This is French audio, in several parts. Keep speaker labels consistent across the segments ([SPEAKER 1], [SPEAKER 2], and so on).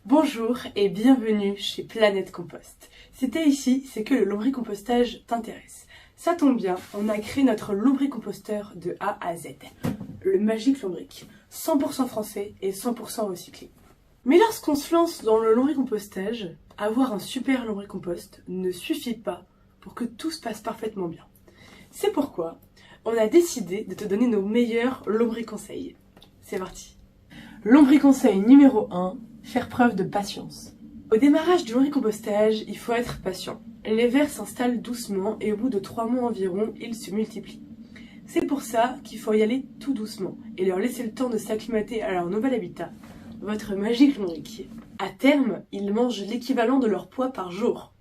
[SPEAKER 1] Bonjour et bienvenue chez Planète Compost. Si t'es ici, c'est que le lombricompostage t'intéresse. Ça tombe bien, on a créé notre lombricomposteur de A à Z. Le Magic Lombric, 100% français et 100% recyclé. Mais lorsqu'on se lance dans le lombricompostage, avoir un super lombricompost ne suffit pas pour que tout se passe parfaitement bien. C'est pourquoi on a décidé de te donner nos meilleurs lombriconseils. C'est parti. Lombriconseil numéro 1, faire preuve de patience. Au démarrage du lombricompostage, il faut être patient. Les vers s'installent doucement et au bout de 3 mois environ, ils se multiplient. C'est pour ça qu'il faut y aller tout doucement et leur laisser le temps de s'acclimater à leur nouvel habitat, votre Magic Lombric. À terme, ils mangent l'équivalent de leur poids par jour.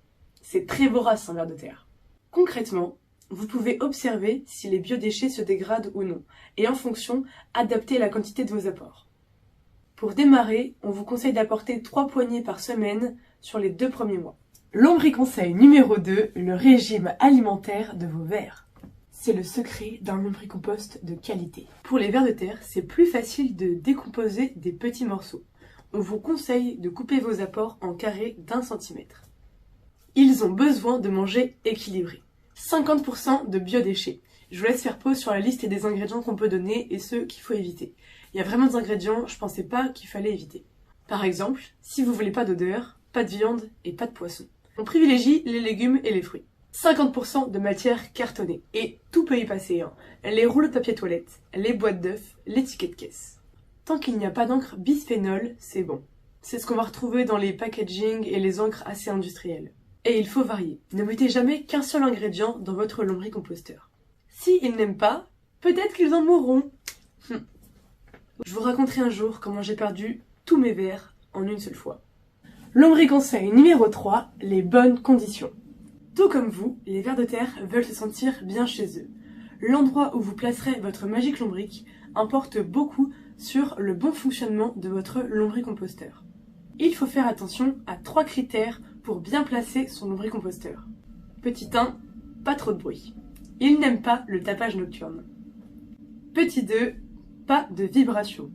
[SPEAKER 1] C'est très vorace un ver de terre. Concrètement, vous pouvez observer si les biodéchets se dégradent ou non et en fonction, adapter la quantité de vos apports. Pour démarrer, on vous conseille d'apporter 3 poignées par semaine sur les 2 premiers mois. Lombriconseil numéro 2, le régime alimentaire de vos vers. C'est le secret d'un lombricompost de qualité. Pour les vers de terre, c'est plus facile de décomposer des petits morceaux. On vous conseille de couper vos apports en carrés d'1 centimètre. Ils ont besoin de manger équilibré. 50% de biodéchets. Je vous laisse faire pause sur la liste des ingrédients qu'on peut donner et ceux qu'il faut éviter. Il y a vraiment des ingrédients, je pensais pas qu'il fallait éviter. Par exemple, si vous voulez pas d'odeur, pas de viande et pas de poisson. On privilégie les légumes et les fruits. 50% de matière cartonnée. Et tout peut y passer, hein. Les rouleaux de papier toilette, les boîtes d'œufs, les tickets de caisse. Tant qu'il n'y a pas d'encre bisphénol, c'est bon. C'est ce qu'on va retrouver dans les packaging et les encres assez industrielles. Et il faut varier. Ne mettez jamais qu'un seul ingrédient dans votre lombricomposteur. S'ils n'aiment pas, peut-être qu'ils en mourront. Je vous raconterai un jour comment j'ai perdu tous mes vers en une seule fois. Lombriconseil numéro 3, les bonnes conditions. Tout comme vous, les vers de terre veulent se sentir bien chez eux. L'endroit où vous placerez votre Magic Lombric importe beaucoup sur le bon fonctionnement de votre lombricomposteur. Il faut faire attention à 3 critères pour bien placer son lombricomposteur. Petit 1, pas trop de bruit. Il n'aime pas le tapage nocturne. Petit 2, pas de vibration.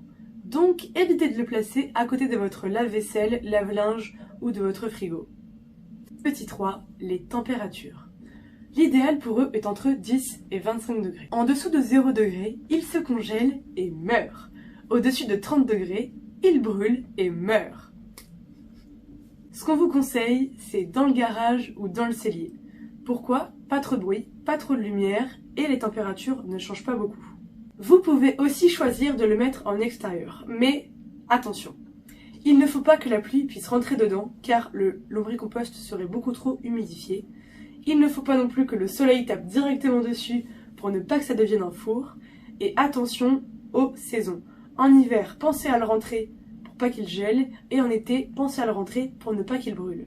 [SPEAKER 1] Donc évitez de le placer à côté de votre lave-vaisselle, lave-linge ou de votre frigo. Petit 3, les températures. L'idéal pour eux est entre 10 et 25 degrés. En dessous de 0 degrés, ils se congèlent et meurent. Au-dessus de 30 degrés, ils brûlent et meurent. Ce qu'on vous conseille, c'est dans le garage ou dans le cellier. Pourquoi? Pas trop de bruit, pas trop de lumière et les températures ne changent pas beaucoup. Vous pouvez aussi choisir de le mettre en extérieur, mais attention, il ne faut pas que la pluie puisse rentrer dedans car le lombricompost serait beaucoup trop humidifié. Il ne faut pas non plus que le soleil tape directement dessus pour ne pas que ça devienne un four. Et attention aux saisons. En hiver, pensez à le rentrer pour pas qu'il gèle et en été, pensez à le rentrer pour ne pas qu'il brûle.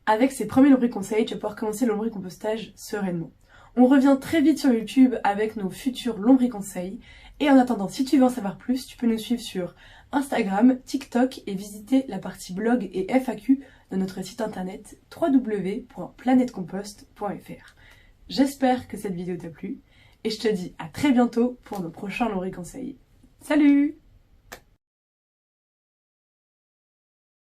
[SPEAKER 1] Avec ces premiers lombriconseils, tu vas pouvoir commencer le lombricompostage sereinement. On revient très vite sur YouTube avec nos futurs lombriconseils. Et en attendant, si tu veux en savoir plus, tu peux nous suivre sur Instagram, TikTok et visiter la partie blog et FAQ de notre site internet www.planetecompost.fr. J'espère que cette vidéo t'a plu et je te dis à très bientôt pour nos prochains lombriconseils. Salut!